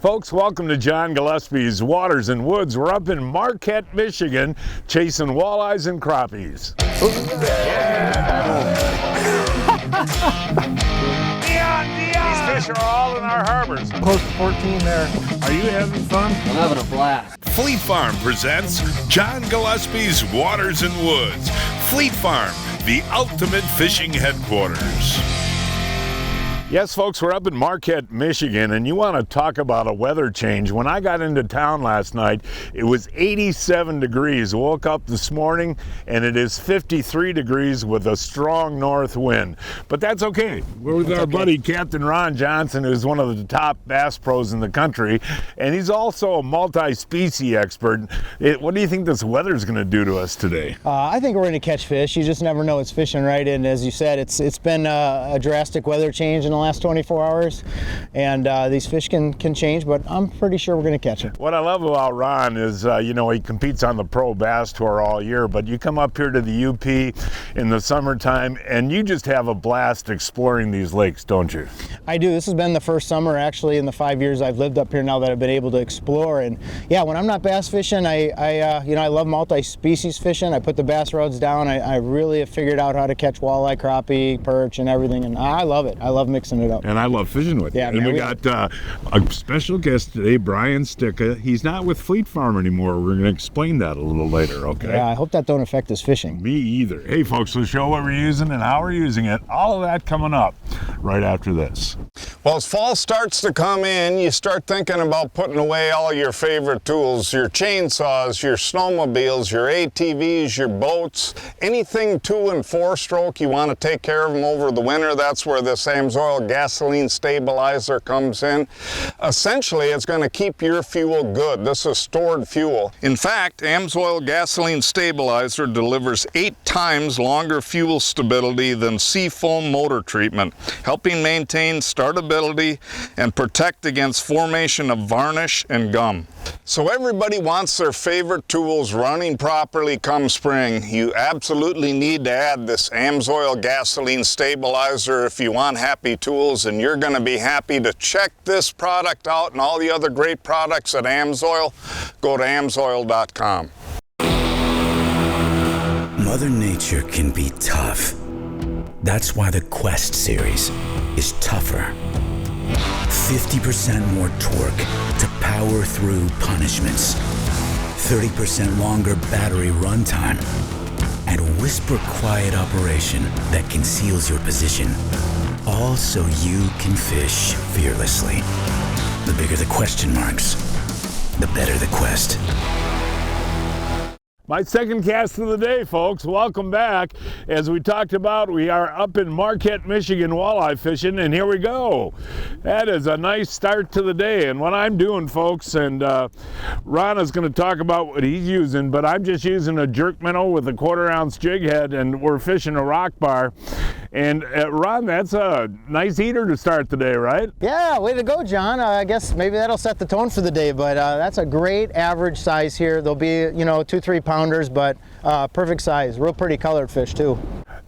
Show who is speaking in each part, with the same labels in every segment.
Speaker 1: Folks, welcome to John Gillespie's Waters and Woods. We're up in Marquette, Michigan, chasing walleyes and crappies. These fish are all in our harbors.
Speaker 2: Close to 14 there.
Speaker 1: Are you having fun?
Speaker 3: I'm having a blast.
Speaker 4: Fleet Farm presents John Gillespie's Waters and Woods. Fleet Farm, the ultimate fishing headquarters.
Speaker 1: Yes, folks, we're up in Marquette, Michigan, and you want to talk about a weather change. When I got into town last night, it was 87 degrees. Woke up this morning, and it is 53 degrees with a strong north wind. But that's okay. We're with our buddy, Captain Ron Johnson, who's one of the top bass pros in the country, and he's also a multi-species expert. What do you think this weather's going to do to us today?
Speaker 2: I think we're going to catch fish. You just never know it's fishing, right? And as you said, it's been a drastic weather change in the last 24 hours, and these fish can change, but I'm pretty sure we're going to catch them.
Speaker 1: What I love about Ron is, he competes on the Pro Bass Tour all year, but you come up here to the UP in the summertime, and you just have a blast exploring these lakes, don't you?
Speaker 2: I do. This has been the first summer, actually, in the 5 years I've lived up here now that I've been able to explore. And yeah, when I'm not bass fishing, I love multi-species fishing. I put the bass rods down. I really have figured out how to catch walleye, crappie, perch, and everything, and I love it. I love mixing it up.
Speaker 1: And I love fishing with you.
Speaker 2: Yeah,
Speaker 1: and we got a special guest today, Brian Sticka. He's not with Fleet Farm anymore. We're going to explain that a little later, okay?
Speaker 2: Yeah, I hope that don't affect his fishing.
Speaker 1: Me either. Hey, folks, we'll show what we're using and how we're using it. All of that coming up right after this.
Speaker 5: Well, as fall starts to come in, you start thinking about putting away all your favorite tools, your chainsaws, your snowmobiles, your ATVs, your boats, anything 2- and 4-stroke. You want to take care of them over the winter. That's where this Amsoil gasoline stabilizer comes in. Essentially, it's going to keep your fuel good. This is stored fuel. In fact, Amsoil gasoline stabilizer delivers 8 times longer fuel stability than seafoam motor treatment, helping maintain startability and protect against formation of varnish and gum. So everybody wants their favorite tools running properly come spring. You absolutely need to add this Amsoil gasoline stabilizer if you want happy tools, and you're going to be happy to check this product out and all the other great products at Amsoil. Go to amsoil.com.
Speaker 6: Mother Nature can be tough. That's why the Quest series is tougher. 50% more torque to power through punishments, 30% longer battery runtime, and whisper quiet operation that conceals your position, all so you can fish fearlessly. The bigger the question marks, the better the quest.
Speaker 1: My second cast of the day, folks. Welcome back. As we talked about, we are up in Marquette, Michigan walleye fishing, and here we go. That is a nice start to the day. And what I'm doing, folks, and Ron is going to talk about what he's using, but I'm just using a jerk minnow with a 1/4 ounce jig head, and we're fishing a rock bar. And Ron, that's a nice eater to start the day, right?
Speaker 2: Yeah, way to go, John. I guess maybe that'll set the tone for the day, but that's a great average size here. There'll be, 2-3 pounders, but perfect size. Real pretty colored fish, too.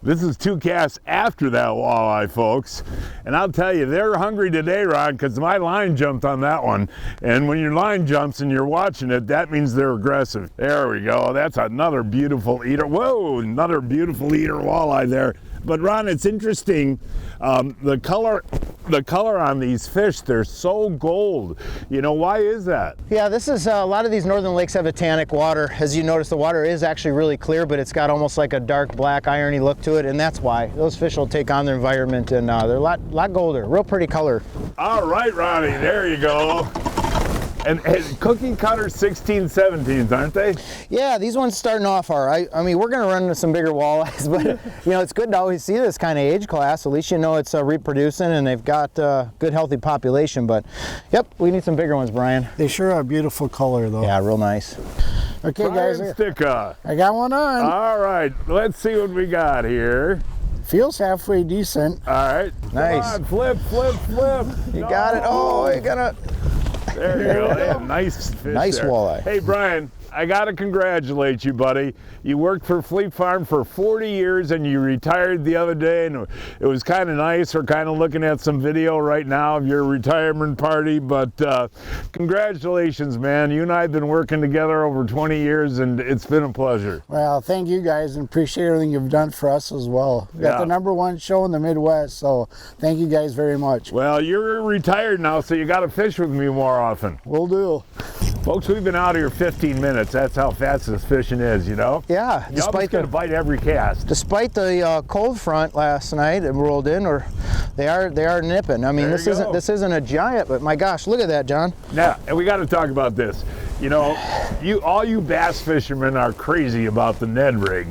Speaker 1: This is 2 casts after that walleye, folks. And I'll tell you, they're hungry today, Ron, because my line jumped on that one. And when your line jumps and you're watching it, that means they're aggressive. There we go. That's another beautiful eater. Whoa, another beautiful eater walleye there. But Ron, it's interesting, the color on these fish, they're so gold. Why is that?
Speaker 2: Yeah, this is, a lot of these northern lakes have a tannic water. As you notice, the water is actually really clear, but it's got almost like a dark black irony look to it, and that's why. Those fish will take on their environment, and they're a lot golder, real pretty color.
Speaker 1: All right, Ronnie, there you go. And cookie cutter 16-17s, aren't they?
Speaker 2: Yeah, these ones starting off are. I mean, we're going to run into some bigger walleyes, but it's good to always see this kind of age class. At least it's reproducing and they've got a good, healthy population. But yep, we need some bigger ones, Brian.
Speaker 7: They sure are beautiful color, though.
Speaker 2: Yeah, real nice.
Speaker 7: Okay,
Speaker 1: Brian
Speaker 7: guys.
Speaker 1: Sticka.
Speaker 7: I got one on.
Speaker 1: All right, let's see what we got here.
Speaker 7: Feels halfway decent.
Speaker 1: All right.
Speaker 2: Nice.
Speaker 1: Come on, flip, flip, flip.
Speaker 2: You got it. Oh, you got it.
Speaker 1: There you go. They have nice fish.
Speaker 2: Nice
Speaker 1: there.
Speaker 2: walleye.
Speaker 1: Hey, Brian, I gotta congratulate you, buddy. You worked for Fleet Farm for 40 years and you retired the other day, and it was kind of nice. We're kind of looking at some video right now of your retirement party, but congratulations, man. You and I have been working together over 20 years and it's been a pleasure.
Speaker 7: Well, thank you guys and appreciate everything you've done for us as well. We got the #1 show in the Midwest, so thank you guys very much.
Speaker 1: Well, you're retired now, so you got to fish with me more often.
Speaker 7: Will do.
Speaker 1: Folks, we've been out here 15 minutes. That's how fast this fishing is, you know?
Speaker 2: Yeah,
Speaker 1: You're always going to bite every cast.
Speaker 2: Despite the cold front last night that rolled in, or they are nipping. I mean, this isn't a giant, but my gosh, look at that, John.
Speaker 1: Now, and we got to talk about this. You know, all you bass fishermen are crazy about the Ned rig.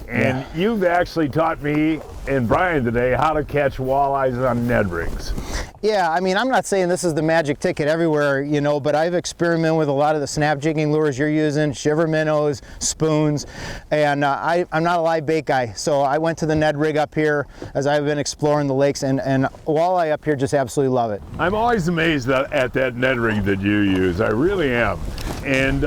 Speaker 1: And you've actually taught me and Brian today how to catch walleyes on Ned rigs.
Speaker 2: Yeah, I mean, I'm not saying this is the magic ticket everywhere, you know, but I've experimented with a lot of the snap jigging lures you're using, shiver minnows, spoons, and I'm not a live bait guy, so I went to the Ned rig up here as I've been exploring the lakes, and walleye up here just absolutely love it.
Speaker 1: I'm always amazed at that Ned rig that you use. I really am. And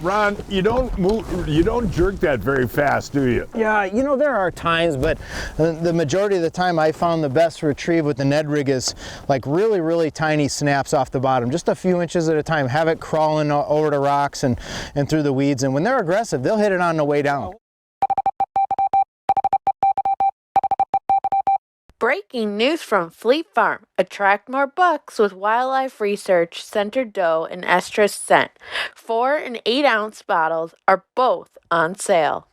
Speaker 1: Ron, you don't jerk that very fast, do you?
Speaker 2: Yeah, you know, there are times, but the majority of the time I found the best retrieve with the Ned rig is like really, really tiny snaps off the bottom, just a few inches at a time. Have it crawling over the rocks and through the weeds, and when they're aggressive, they'll hit it on the way down.
Speaker 3: Breaking news from Fleet Farm. Attract more bucks with Wildlife Research Center dough and estrus scent. 4 and 8 ounce bottles are both on sale.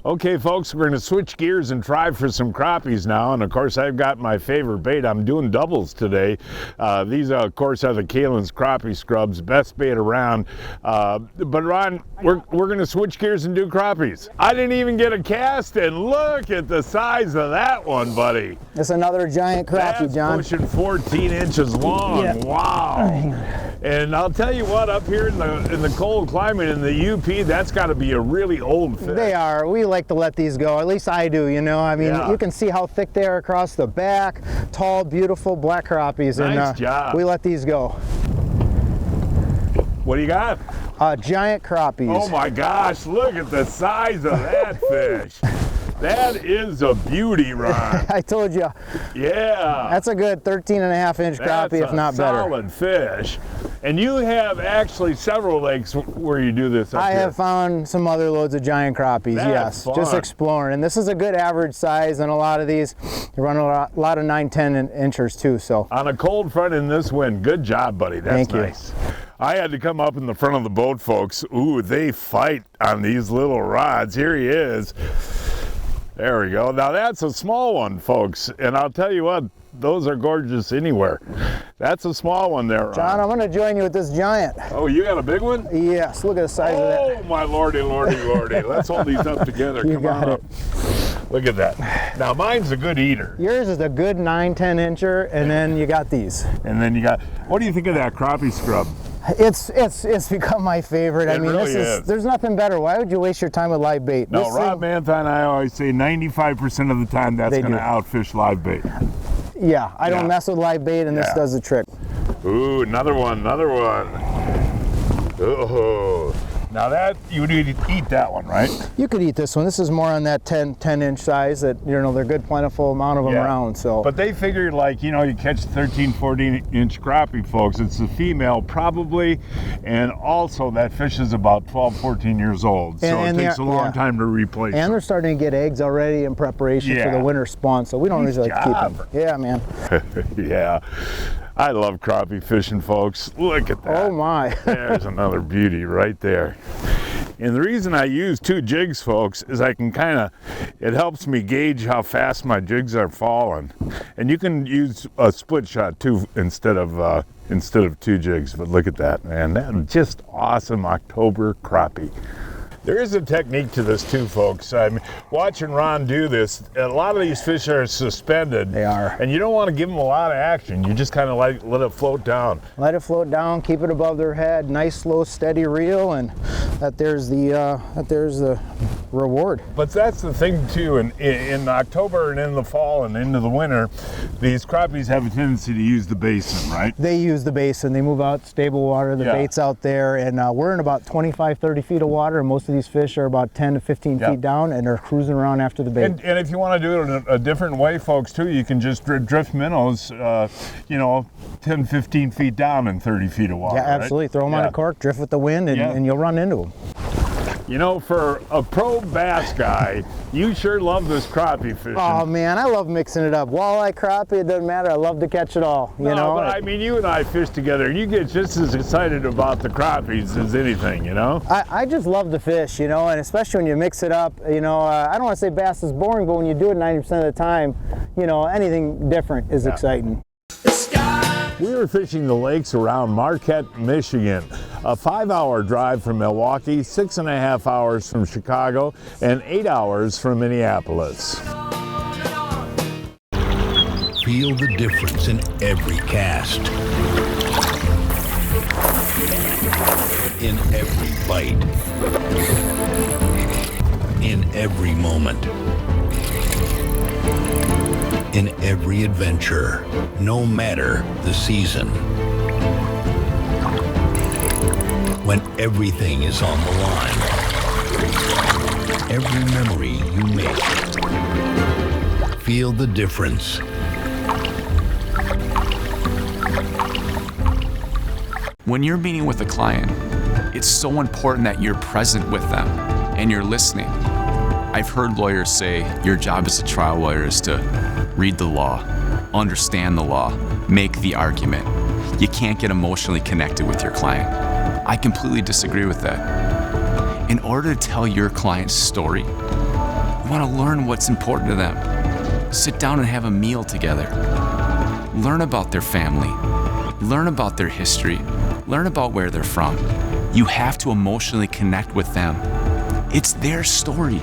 Speaker 1: Okay, folks, we're going to switch gears and try for some crappies now. And of course, I've got my favorite bait. I'm doing doubles today. These, of course, are the Kalen's crappie scrubs, best bait around. But Ron, we're going to switch gears and do crappies. I didn't even get a cast, and look at the size of that one, buddy.
Speaker 2: It's another giant crappie,
Speaker 1: That's
Speaker 2: John.
Speaker 1: pushing 14 inches long.
Speaker 2: Yeah.
Speaker 1: Wow. And I'll tell you what, up here in the cold climate in the UP, that's got to be a really old fish.
Speaker 2: They are. We like to let these go. At least I do, you know. I mean, you can see how thick they are across the back. Tall, beautiful black crappies.
Speaker 1: Nice job.
Speaker 2: We let these go.
Speaker 1: What do you got?
Speaker 2: Giant crappies.
Speaker 1: Oh my gosh, look at the size of that fish. That is a beauty, Ron.
Speaker 2: I told you.
Speaker 1: Yeah.
Speaker 2: That's a good 13.5-inch crappie, if not better.
Speaker 1: Solid fish. And you have actually several lakes where you do this up
Speaker 2: I
Speaker 1: here.
Speaker 2: have found some other loads of giant crappies,
Speaker 1: That's
Speaker 2: yes. Just
Speaker 1: fun.
Speaker 2: exploring. And this is a good average size, and a lot of these, you run a lot of 9-10 inchers too, so.
Speaker 1: On a cold front in this wind, good job, buddy. That's
Speaker 2: Thank you.
Speaker 1: nice. I had to come up in the front of the boat, folks. Ooh, they fight on these little rods. Here he is. There we go. Now that's a small one, folks. And I'll tell you what, those are gorgeous anywhere. That's a small one there, Ron.
Speaker 2: John, I'm gonna join you with this giant.
Speaker 1: Oh, you got a big one?
Speaker 2: Yes, look at the size of that.
Speaker 1: Oh, my lordy, lordy, lordy. Let's hold these up together.
Speaker 2: You
Speaker 1: Come
Speaker 2: got
Speaker 1: on
Speaker 2: it.
Speaker 1: up. Look at that. Now mine's a good eater.
Speaker 2: Yours is a good 9-10 incher, and then you got these.
Speaker 1: And then you got, what do you think of that crappie scrub?
Speaker 2: It's become my favorite. I mean,
Speaker 1: really
Speaker 2: this is there's nothing better. Why would you waste your time with live bait?
Speaker 1: No,
Speaker 2: This
Speaker 1: Rob
Speaker 2: thing-
Speaker 1: Mantha and I always say 95% of the time that's
Speaker 2: They
Speaker 1: going to
Speaker 2: do.
Speaker 1: outfish live bait.
Speaker 2: Yeah, I don't
Speaker 1: Yeah.
Speaker 2: mess with live bait, and this
Speaker 1: Yeah.
Speaker 2: does the trick.
Speaker 1: Ooh, another one, another one. Oh, now that, you would eat that one, right?
Speaker 2: You could eat this one. This is more on that 10-inch size that, you know, they're good, plentiful amount of them
Speaker 1: Yeah.
Speaker 2: around, so.
Speaker 1: But they figure, like, you know, you catch 13, 14-inch crappie, folks. It's the female, probably, and also that fish is about 12, 14 years old. So
Speaker 2: And
Speaker 1: it takes a long
Speaker 2: yeah.
Speaker 1: time to replace
Speaker 2: And
Speaker 1: them.
Speaker 2: they're starting to get eggs already in preparation for
Speaker 1: Yeah.
Speaker 2: the winter spawn, so we don't
Speaker 1: Nice
Speaker 2: usually like to keep
Speaker 1: job.
Speaker 2: them. Yeah, man.
Speaker 1: Yeah, I love crappie fishing, folks. Look at that.
Speaker 2: Oh my.
Speaker 1: There's another beauty right there. And the reason I use 2 jigs, folks, is I can it helps me gauge how fast my jigs are falling. And you can use a split shot too instead of 2 jigs. But look at that, man. That's just awesome October crappie. There is a technique to this too, folks. I mean, watching Ron do this, a lot of these fish are suspended.
Speaker 2: They are.
Speaker 1: And you don't want to give them a lot of action. You just kind of let it float down.
Speaker 2: Let it float down, keep it above their head, nice, slow, steady reel, and there's the reward.
Speaker 1: But that's the thing too, in October and in the fall and into the winter, these crappies have a tendency to use the basin, right?
Speaker 2: They use the basin. They move out stable water, the bait's out there, and we're in about 25, 30 feet of water, and most of these fish are about 10 to 15 feet down, and they're cruising around after the bait.
Speaker 1: And if you want to do it in a different way, folks, too, you can just drift minnows, 10, 15 feet down in 30 feet of water.
Speaker 2: Yeah, absolutely.
Speaker 1: Right?
Speaker 2: Throw them on a cork, drift with the wind, and you'll run into them.
Speaker 1: You know, for a pro bass guy, you sure love this crappie fishing.
Speaker 2: Oh man, I love mixing it up. Walleye, crappie, it doesn't matter. I love to catch it all. You know.
Speaker 1: But I mean, you and I fish together, and you get just as excited about the crappies as anything, you know.
Speaker 2: I just love the fish, you know, and especially when you mix it up. You know, I don't want to say bass is boring, but when you do it 90% of the time, you know, anything different is exciting.
Speaker 1: We were fishing the lakes around Marquette, Michigan, a 5-hour drive from Milwaukee, 6.5 hours from Chicago, and 8 hours from Minneapolis.
Speaker 8: Feel the difference in every cast, in every bite, in every moment, in every adventure, no matter the season. When everything is on the line, every memory you make, feel the difference.
Speaker 9: When you're meeting with a client, it's so important that you're present with them and you're listening. I've heard lawyers say your job as a trial lawyer is to read the law, understand the law, make the argument. You can't get emotionally connected with your client. I completely disagree with that. In order to tell your client's story, you want to learn what's important to them. Sit down and have a meal together. Learn about their family. Learn about their history. Learn about where they're from. You have to emotionally connect with them. It's their story.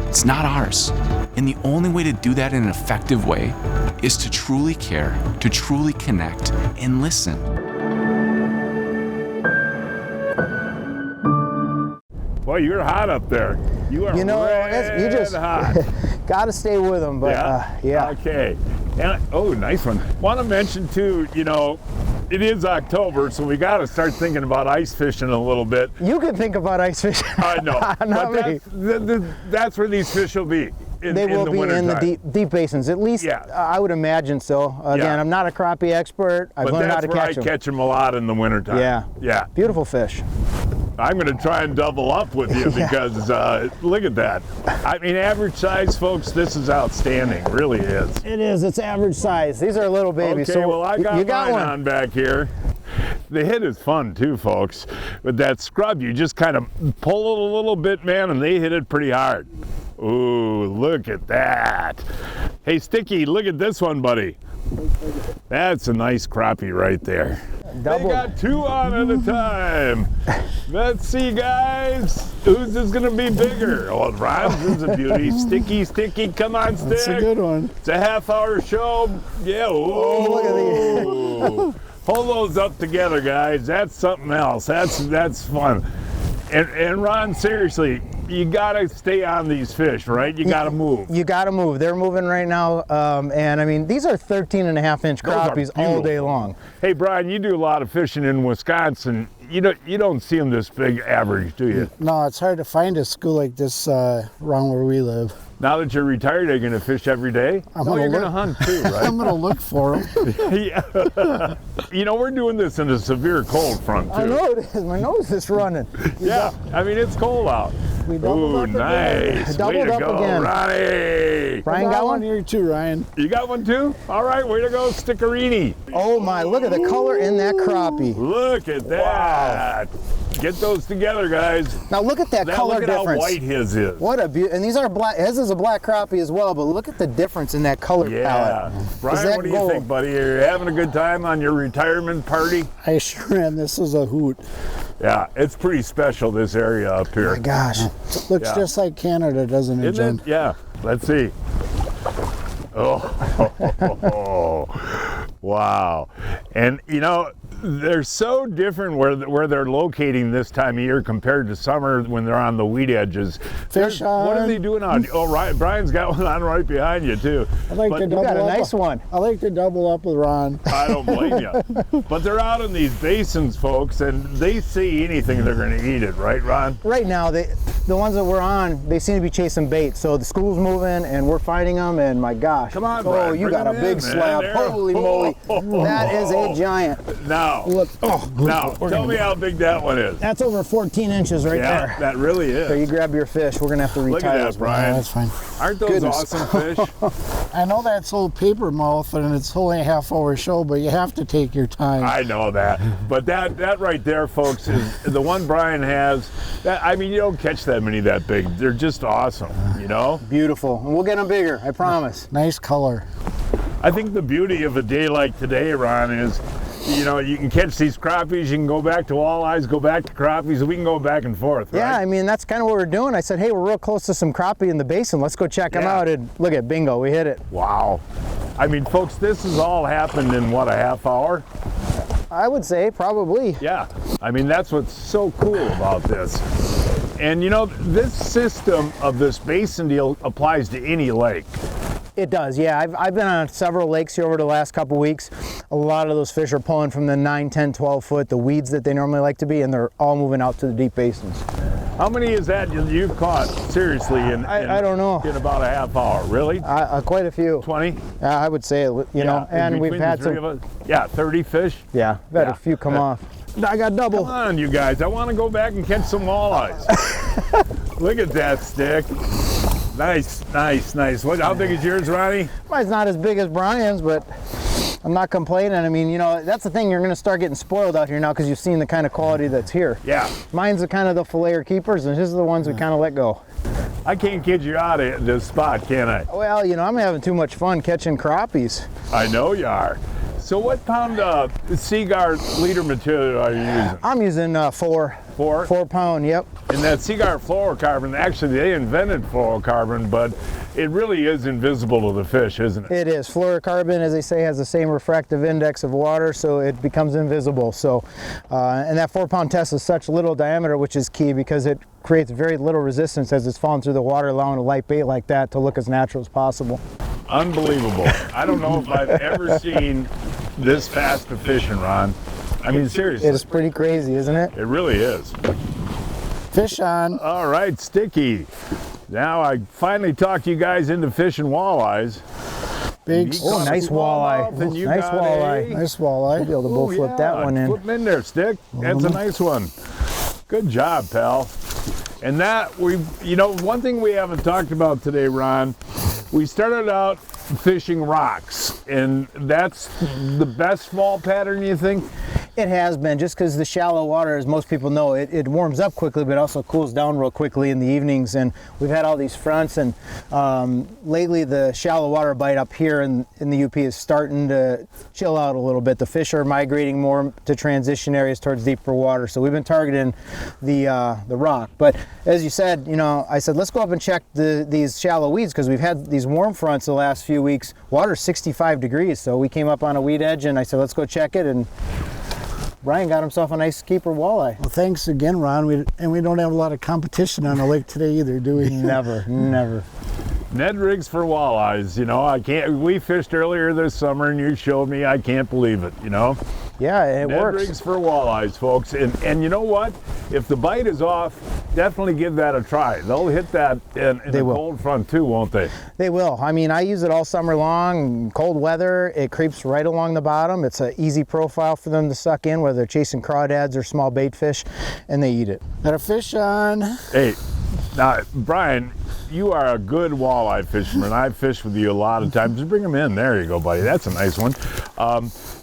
Speaker 9: It's not ours. And the only way to do that in an effective way is to truly care, to truly connect, and listen.
Speaker 1: Boy, you're hot up there. You are,
Speaker 2: you know, you just
Speaker 1: hot.
Speaker 2: Got to stay with them, but yeah.
Speaker 1: Okay. And nice one. Want to mention too, you know, it is October, so we got to start thinking about ice fishing a little bit.
Speaker 2: You can think about ice fishing.
Speaker 1: I know.
Speaker 2: Not me.
Speaker 1: That's where these fish will be.
Speaker 2: They will be in the deep basins, at least.
Speaker 1: Yeah.
Speaker 2: I would imagine so. Again, I'm not a crappie expert. I've learned how to catch them.
Speaker 1: I catch them a lot in the wintertime. Yeah.
Speaker 2: Beautiful fish.
Speaker 1: I'm going to try and double up with you because look at that. I mean, average size, folks, this is outstanding. It really is.
Speaker 2: It is. It's average size. These are little babies.
Speaker 1: Okay,
Speaker 2: so
Speaker 1: well, I got mine
Speaker 2: one
Speaker 1: on back here. The hit is fun too, folks. With that scrub, you just kind of pull it a little bit, man, and they hit it pretty hard. Ooh, look at that. Hey, Sticky, look at this one, buddy. That's a nice crappie right there.
Speaker 2: Double.
Speaker 1: They got two on at a time. Let's see, guys. Whose is going to be bigger? Oh, Ryan's is a beauty. Sticky, come on, Stick.
Speaker 7: That's a good one.
Speaker 1: It's a half-hour show. Yeah.
Speaker 2: Look at
Speaker 1: Hold those up together, guys. That's something else. That's fun. And Ron, seriously, you gotta stay on these fish, right? You gotta move.
Speaker 2: You gotta move. They're moving right now, and I mean, these are 13.5-inch crappies all day long.
Speaker 1: Hey, Brian, you do a lot of fishing in Wisconsin. You don't see them this big average, do you?
Speaker 7: No, it's hard to find a school like this around where we live.
Speaker 1: Now that you're retired, are you going to fish every day? You're going to hunt too, right?
Speaker 7: I'm going to look for them.
Speaker 1: Yeah. You know, we're doing this in a severe cold front too.
Speaker 2: I know it is. My nose is running.
Speaker 1: Yeah, I mean, it's cold out.
Speaker 2: We doubled up
Speaker 1: nice.
Speaker 2: Again. Doubled
Speaker 1: way to
Speaker 2: up
Speaker 1: go,
Speaker 2: again.
Speaker 1: Ronnie.
Speaker 2: Brian got one
Speaker 7: here too, Ryan.
Speaker 1: You got one too? All right, way to go, Stickerini.
Speaker 2: Oh my, look at the color in that crappie.
Speaker 1: Look at that. Wow. Get those together, guys.
Speaker 2: Now look at that color difference.
Speaker 1: Look at how white his is.
Speaker 2: What a beauty. And these are black. His is a black crappie as well, but look at the difference in that color palette.
Speaker 1: Brian, what do you think, buddy? Are you having a good time on your retirement party?
Speaker 7: I sure am. This is a hoot.
Speaker 1: Yeah, it's pretty special, this area up here.
Speaker 2: Oh my gosh.
Speaker 7: It looks just like Canada, doesn't it, Jen?
Speaker 1: Yeah. Let's see. Oh. Wow. And you know, they're so different where they're locating this time of year compared to summer when they're on the weed edges.
Speaker 7: Fish on.
Speaker 1: What are they doing on? Oh, right. Brian's got one on right behind you too.
Speaker 7: I like to double
Speaker 2: got a
Speaker 7: up.
Speaker 2: nice one.
Speaker 7: I like to double up with Ron.
Speaker 1: I don't blame you. But they're out in these basins, folks, and they see anything, they're going to eat it, right, Ron?
Speaker 2: Right now, the ones that we're on, they seem to be chasing bait. So the school's moving, and we're finding them, and my gosh.
Speaker 1: Come on,
Speaker 2: oh,
Speaker 1: Brian,
Speaker 2: you
Speaker 1: bring
Speaker 2: got a
Speaker 1: them
Speaker 2: big
Speaker 1: in,
Speaker 2: slab.
Speaker 1: man.
Speaker 2: Holy moly. That is a giant.
Speaker 1: Now,
Speaker 2: Look,
Speaker 1: now, tell me how big that one is.
Speaker 2: That's over 14 inches right
Speaker 1: Yeah,
Speaker 2: there.
Speaker 1: that really is.
Speaker 2: So you grab your fish. We're going to have to retie
Speaker 1: Look at that,
Speaker 2: those.
Speaker 1: Brian.
Speaker 7: That's fine.
Speaker 1: Aren't those
Speaker 2: Goodness.
Speaker 1: awesome fish?
Speaker 7: I know that's old paper mouth and it's only a half-hour show, but you have to take your time.
Speaker 1: I know that. But that right there, folks, is the one Brian has. I mean, you don't catch that many that big. They're just awesome, you know?
Speaker 2: Beautiful. And we'll get them bigger, I promise.
Speaker 7: Nice color.
Speaker 1: I think the beauty of a day like today, Ron, is, you know, you can catch these crappies, you can go back to walleyes, go back to crappies, and we can go back and forth, right?
Speaker 2: Yeah, I mean, that's kind of what we're doing. I said, hey, we're real close to some crappie in the basin. Let's go check them out. And look at bingo, we hit it.
Speaker 1: Wow. I mean, folks, this has all happened in, what, a half hour?
Speaker 2: I would say, probably.
Speaker 1: Yeah. I mean, that's what's so cool about this. And, you know, this system of this basin deal applies to any lake.
Speaker 2: It does, yeah. I've been on several lakes here over the last couple weeks. A lot of those fish are pulling from the 9, 10, 12 foot, the weeds that they normally like to be, and they're all moving out to the deep basins.
Speaker 1: How many is that you've caught, seriously,
Speaker 2: I don't know.
Speaker 1: In about a half hour? Really?
Speaker 2: Quite a few.
Speaker 1: 20?
Speaker 2: I would say, you know, and we've had some.
Speaker 1: Yeah, 30 fish?
Speaker 2: Yeah, we've had a few come off. I got double.
Speaker 1: Come on, you guys. I want to go back and catch some walleyes. Look at that stick. Nice, nice, nice. How big is yours, Ronnie?
Speaker 2: Mine's not as big as Brian's, but I'm not complaining. I mean, you know, that's the thing. You're going to start getting spoiled out here now because you've seen the kind of quality that's here.
Speaker 1: Yeah.
Speaker 2: Mine's the kind of the filleter keepers, and his are the ones we kind of let go.
Speaker 1: I can't get you out of this spot, can I?
Speaker 2: Well, you know, I'm having too much fun catching crappies.
Speaker 1: I know you are. So what pound Seaguar leader material are you using?
Speaker 2: I'm using 4.
Speaker 1: 4?
Speaker 2: 4 pound, yep.
Speaker 1: And that Seaguar fluorocarbon, actually they invented fluorocarbon, but it really is invisible to the fish, isn't it?
Speaker 2: It is. Fluorocarbon, as they say, has the same refractive index of water, so it becomes invisible. So, and that 4 pound test is such little diameter, which is key because it creates very little resistance as it's falling through the water, allowing a light bait like that to look as natural as possible.
Speaker 1: Unbelievable. I don't know if I've ever seen this fast of fishing, Ron. I mean, seriously.
Speaker 2: It's pretty crazy, isn't it?
Speaker 1: It really is.
Speaker 7: Fish on.
Speaker 1: All right, Sticky. Now I finally talked you guys into fishing walleyes.
Speaker 7: Big.
Speaker 2: Oh, nice walleye. Nice walleye.
Speaker 7: Nice walleye.
Speaker 2: I'll be able to bow flip that one in.
Speaker 1: Flip them in there, Stick. That's a nice one. Good job, pal. And that, you know, one thing we haven't talked about today, Ron, we started out fishing rocks, and that's the best fall pattern, you think?
Speaker 2: It has been, just because the shallow water, as most people know, it warms up quickly, but also cools down real quickly in the evenings. And we've had all these fronts, and lately the shallow water bite up here in the UP is starting to chill out a little bit. The fish are migrating more to transition areas towards deeper water. So we've been targeting the rock. But as you said, you know, I said, let's go up and check these shallow weeds, because we've had these warm fronts the last few weeks. Water's 65 degrees, so we came up on a weed edge, and I said, let's go check it. And Brian got himself a nice keeper walleye.
Speaker 7: Well, thanks again, Ron. We don't have a lot of competition on the lake today either, do we?
Speaker 2: Never, never.
Speaker 1: Ned rigs for walleyes, you know. We fished earlier this summer and you showed me, I can't believe it, you know.
Speaker 2: Yeah, it
Speaker 1: Ned
Speaker 2: works.
Speaker 1: rigs for walleyes, folks. And you know what? If the bite is off, definitely give that a try. They'll hit that in the cold front too, won't they?
Speaker 2: They will. I mean, I use it all summer long. Cold weather, it creeps right along the bottom. It's an easy profile for them to suck in, whether they're chasing crawdads or small bait fish, and they eat it.
Speaker 7: Got a fish on.
Speaker 1: Hey, now, Brian, you are a good walleye fisherman. I've fished with you a lot of times. Just bring them in. There you go, buddy. That's a nice one.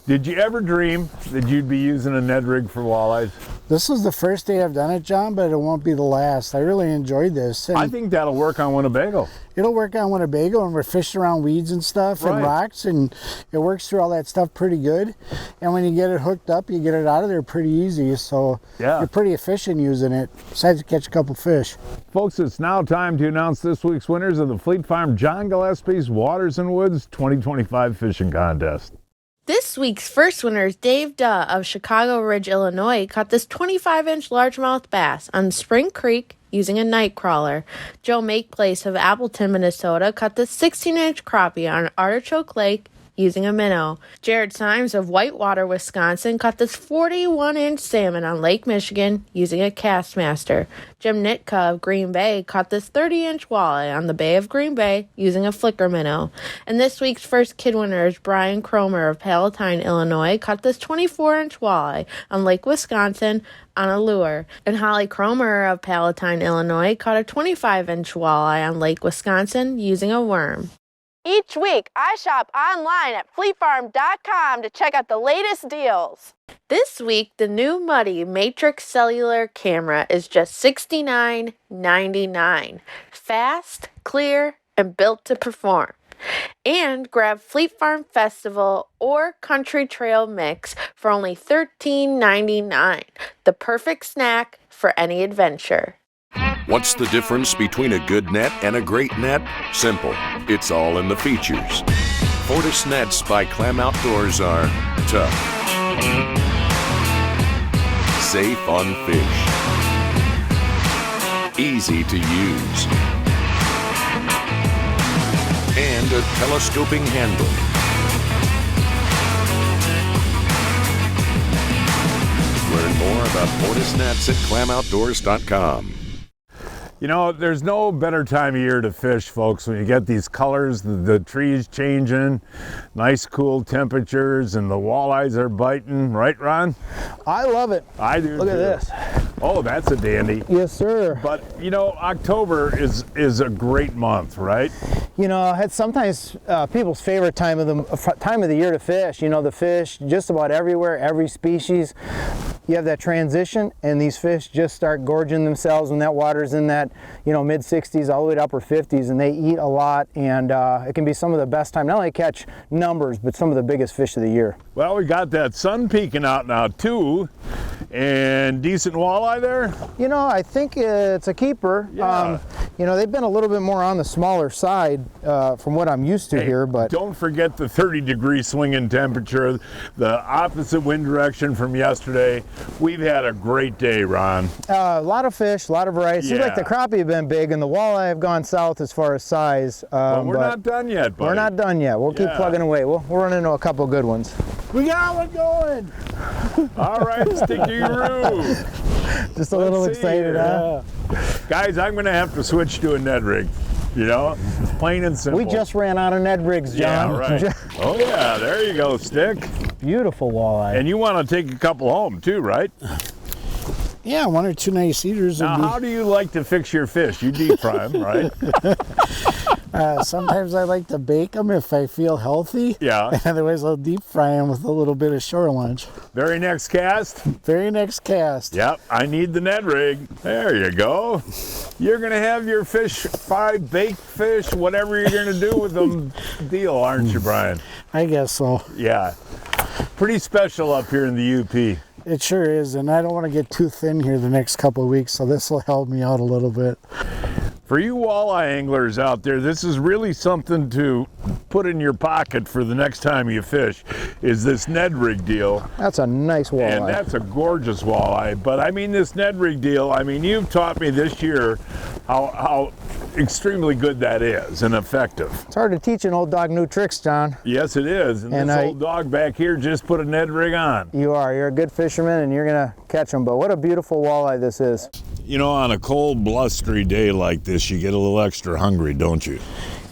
Speaker 1: Did you ever dream that you'd be using a Ned rig for walleyes?
Speaker 7: This is the first day I've done it, John, but it won't be the last. I really enjoyed this. And
Speaker 1: I think that'll work on Winnebago.
Speaker 7: It'll work on Winnebago, and we're fishing around weeds and stuff and rocks, and it works through all that stuff pretty good. And when you get it hooked up, you get it out of there pretty easy. So you're pretty efficient using it, besides to catch a couple fish.
Speaker 1: Folks, it's now time to announce this week's winners of the Fleet Farm John Gillespie's Waters and Woods 2025 Fishing Contest.
Speaker 3: This week's first winners, Dave Duh of Chicago Ridge, Illinois, caught this 25-inch largemouth bass on Spring Creek using a night crawler. Joe Makeplace of Appleton, Minnesota, caught this 16-inch crappie on Artichoke Lake using a minnow. Jared Symes of Whitewater, Wisconsin, caught this 41-inch salmon on Lake Michigan using a Castmaster. Jim Nitka of Green Bay caught this 30-inch walleye on the Bay of Green Bay using a flicker minnow. And this week's first kid winner is Brian Cromer of Palatine, Illinois, caught this 24-inch walleye on Lake Wisconsin on a lure. And Holly Cromer of Palatine, Illinois, caught a 25-inch walleye on Lake Wisconsin using a worm. Each week, I shop online at fleetfarm.com to check out the latest deals. This week, the new Muddy Matrix Cellular camera is just $69.99. Fast, clear, and built to perform. And grab Fleet Farm Festival or Country Trail Mix for only $13.99. The perfect snack for any adventure.
Speaker 10: What's the difference between a good net and a great net? Simple. It's all in the features. Fortis nets by Clam Outdoors are tough, safe on fish, easy to use, and a telescoping handle. Learn more about Fortis nets at clamoutdoors.com.
Speaker 1: You know, there's no better time of year to fish, folks, when you get these colors, the trees changing, nice cool temperatures, and the walleyes are biting. Right, Ron?
Speaker 2: I love it.
Speaker 1: I do.
Speaker 2: Look
Speaker 1: too.
Speaker 2: at this.
Speaker 1: Oh, that's a dandy.
Speaker 2: Yes, sir.
Speaker 1: But, you know, October is a great month, right?
Speaker 2: You know, it's sometimes people's favorite time of the year to fish. You know, the fish just about everywhere, every species. You have that transition, and these fish just start gorging themselves when that water's in that, you know, mid-60s all the way to upper 50s, and they eat a lot, and it can be some of the best time, not only catch numbers, but some of the biggest fish of the year.
Speaker 1: Well, we got that sun peeking out now, too, and decent walleye there?
Speaker 2: You know, I think it's a keeper.
Speaker 1: Yeah.
Speaker 2: You know, they've been a little bit more on the smaller side from what I'm used to here, but...
Speaker 1: Don't forget the 30-degree swing in temperature, the opposite wind direction from yesterday. We've had a great day, Ron.
Speaker 2: A lot of fish, a lot of variety. Seems like the crappie have been big, and the walleye have gone south as far as size.
Speaker 1: But we're not done yet, buddy.
Speaker 2: We're not done yet. We'll keep plugging away. We'll run into a couple good ones.
Speaker 7: We got one going.
Speaker 1: All right, Sticky-roo.
Speaker 2: Just a little excited, huh?
Speaker 1: Guys, I'm going to have to switch to a Ned rig. You know, it's plain and simple.
Speaker 2: We just ran out of Ned rigs, John.
Speaker 1: Yeah, right. Oh, yeah, there you go, Stick.
Speaker 2: Beautiful walleye.
Speaker 1: And you want to take a couple home, too, right?
Speaker 7: Yeah, one or two nice eaters.
Speaker 1: Now, how do you like to fix your fish? You deep fry them, right?
Speaker 7: Sometimes I like to bake them if I feel healthy.
Speaker 1: Yeah.
Speaker 7: Otherwise, I'll deep fry them with a little bit of shore lunch.
Speaker 1: Very next cast?
Speaker 7: Very next cast.
Speaker 1: Yep, I need the Ned rig. There you go. You're going to have your fish fried, baked fish, whatever you're going to do with them deal, aren't you, Brian?
Speaker 7: I guess so.
Speaker 1: Yeah. Pretty special up here in the UP.
Speaker 7: It sure is, and I don't want to get too thin here the next couple of weeks, so this will help me out a little bit.
Speaker 1: For you walleye anglers out there, this is really something to put in your pocket for the next time you fish, is this Ned rig deal.
Speaker 2: That's a nice walleye.
Speaker 1: And that's a gorgeous walleye. But I mean, this Ned rig deal, I mean, you've taught me this year how extremely good that is and effective.
Speaker 2: It's hard to teach an old dog new tricks, John.
Speaker 1: Yes, it is. And this old dog back here just put a Ned rig on.
Speaker 2: You are. You're a good fisherman, and you're going to catch them. But what a beautiful walleye this is.
Speaker 1: You know, on a cold, blustery day like this, you get a little extra hungry, don't you?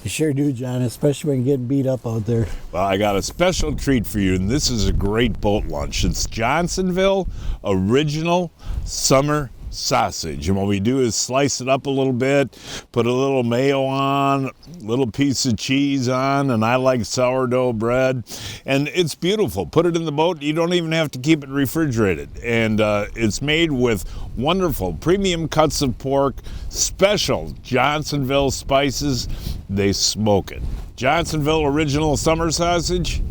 Speaker 7: You sure do, John, especially when you're getting beat up out there.
Speaker 1: Well, I got a special treat for you, and this is a great boat lunch. It's Johnsonville Original Summer Sausage. And what we do is slice it up a little bit, put a little mayo on, a little piece of cheese on, and I like sourdough bread. And it's beautiful. Put it in the boat. You don't even have to keep it refrigerated. And it's made with wonderful premium cuts of pork, special Johnsonville spices. They smoke it. Johnsonville Original Summer Sausage.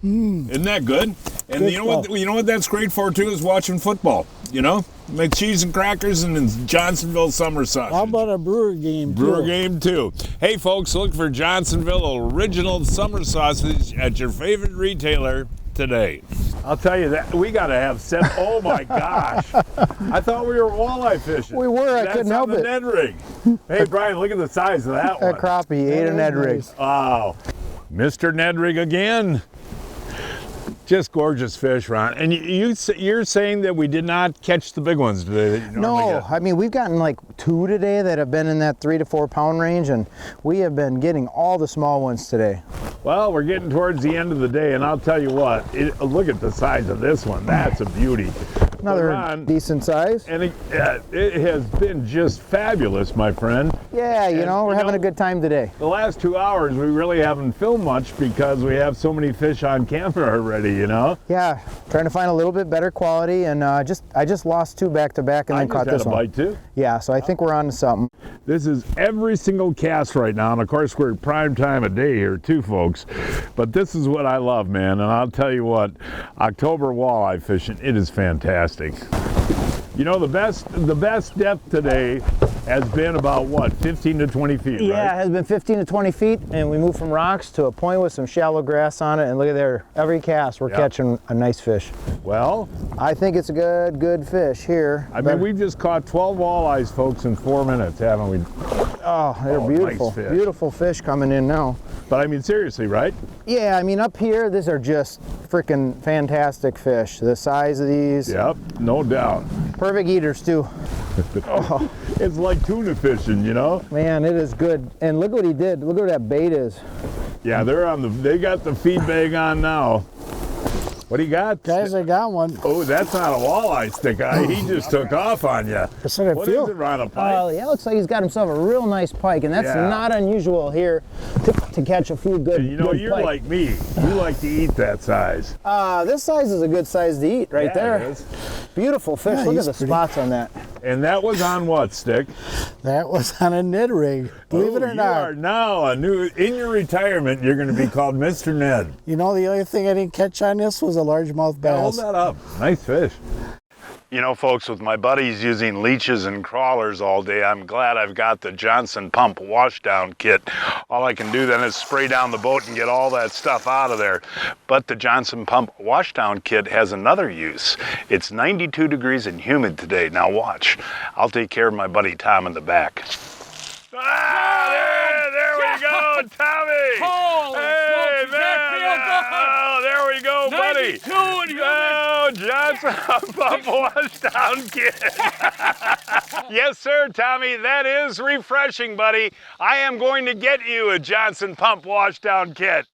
Speaker 1: Isn't that good? And
Speaker 7: Good
Speaker 1: you know what that's great for too, is watching football. You know, make cheese and crackers and Johnsonville summer sausage.
Speaker 7: How about a brewer game too?
Speaker 1: Brewer game too. Hey folks, look for Johnsonville original summer sausage at your favorite retailer today. I'll tell you that we got to have set. Oh my gosh! I thought we were walleye fishing.
Speaker 2: We were. I couldn't help it.
Speaker 1: Ned rig. Hey Brian, look at the size of that one.
Speaker 2: A crappie, ate a Ned rig.
Speaker 1: Wow, Mr. Ned rig again. Just gorgeous fish, Ron. And you're saying that we did not catch the big ones today that you normally get.
Speaker 2: I mean, we've gotten like 2 today that have been in that 3 to 4 pound range, and we have been getting all the small ones today.
Speaker 1: Well, we're getting towards the end of the day, and I'll tell you what, look at the size of this one. That's a beauty.
Speaker 2: Another decent size.
Speaker 1: And it has been just fabulous, my friend.
Speaker 2: Yeah, we're having a good time today.
Speaker 1: The last 2 hours, we really haven't filmed much because we have so many fish on camera already,
Speaker 2: Yeah, trying to find a little bit better quality, and I just lost 2 back to back and then caught this one.
Speaker 1: I just had a bite too.
Speaker 2: Yeah, so I think we're on to something.
Speaker 1: This is every single cast right now, and of course we're at prime time of day here too, folks. But this is what I love, man, and I'll tell you what, October walleye fishing, it is fantastic. You know, the best depth today has been about what, 15 to 20 feet, right?
Speaker 2: Yeah, it has been 15 to 20 feet, and we moved from rocks to a point with some shallow grass on it, and look at there, every cast we're catching a nice fish.
Speaker 1: Well,
Speaker 2: I think it's a good fish here.
Speaker 1: I mean, we've just caught 12 walleyes, folks, in 4 minutes, haven't we?
Speaker 2: Oh, they're beautiful.
Speaker 1: Nice fish.
Speaker 2: Beautiful fish coming in now.
Speaker 1: But I mean, seriously, right?
Speaker 2: Yeah, I mean, up here, these are just freaking fantastic fish. The size of these.
Speaker 1: Yep, no doubt.
Speaker 2: Perfect eaters, too.
Speaker 1: Oh, it's like tuna fishing,
Speaker 2: Man, it is good. And look what he did. Look where that bait is.
Speaker 1: Yeah, they got the feed bag on now. What do you got?
Speaker 7: Guys, I got one.
Speaker 1: Oh, that's not a walleye stick eye. He just took off on you.
Speaker 7: That's what I feel.
Speaker 1: What is it, Ron, a pike?
Speaker 2: Yeah, it looks like he's got himself a real nice pike, and that's not unusual here to catch a few good
Speaker 1: you're
Speaker 2: pike.
Speaker 1: like me. You like to eat that size.
Speaker 2: This size is a good size to eat right there.
Speaker 1: It is.
Speaker 2: Beautiful fish.
Speaker 7: Yeah,
Speaker 2: Look at the
Speaker 7: pretty.
Speaker 2: spots on that.
Speaker 1: And that was on what stick?
Speaker 7: That was on a Ned rig. Believe it or
Speaker 1: You
Speaker 7: not.
Speaker 1: are now in your retirement, you're going to be called Mr. Ned.
Speaker 7: The only thing I didn't catch on this was a largemouth bass.
Speaker 1: Hold that up. Nice fish. Folks, with my buddies using leeches and crawlers all day, I'm glad I've got the Johnson Pump washdown kit. All I can do then is spray down the boat and get all that stuff out of there. But the Johnson Pump washdown kit has another use. It's 92 degrees and humid today. Now watch. I'll take care of my buddy Tom in the back. There we go, Tommy. Hey, man. Oh, there we go, buddy. Oh, Johnson Pump washdown kit. Yes, sir, Tommy. That is refreshing, buddy. I am going to get you a Johnson Pump washdown kit.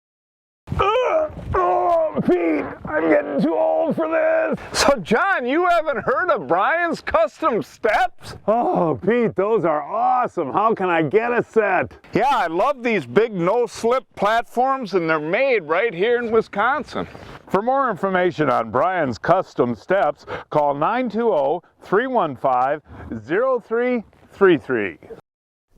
Speaker 1: Oh, Pete, I'm getting too old for this.
Speaker 5: So, John, you haven't heard of Brian's custom steps?
Speaker 1: Oh, Pete, those are awesome. How can I get a set?
Speaker 5: Yeah, I love these big no-slip platforms, and they're made right here in Wisconsin.
Speaker 1: For more information on Brian's custom steps, call 920-315-0333.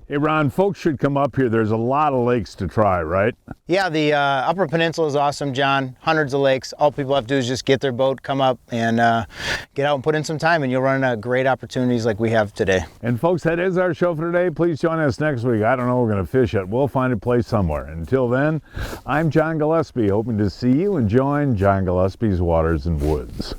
Speaker 1: Hey Ron, folks should come up here. There's a lot of lakes to try, right?
Speaker 2: Yeah, the Upper Peninsula is awesome, John. Hundreds of lakes. All people have to do is just get their boat, come up, and get out and put in some time, and you'll run into great opportunities like we have today.
Speaker 1: And folks, that is our show for today. Please join us next week. I don't know where we're going to fish at. We'll find a place somewhere. Until then, I'm John Gillespie, hoping to see you and join John Gillespie's Waters and Woods.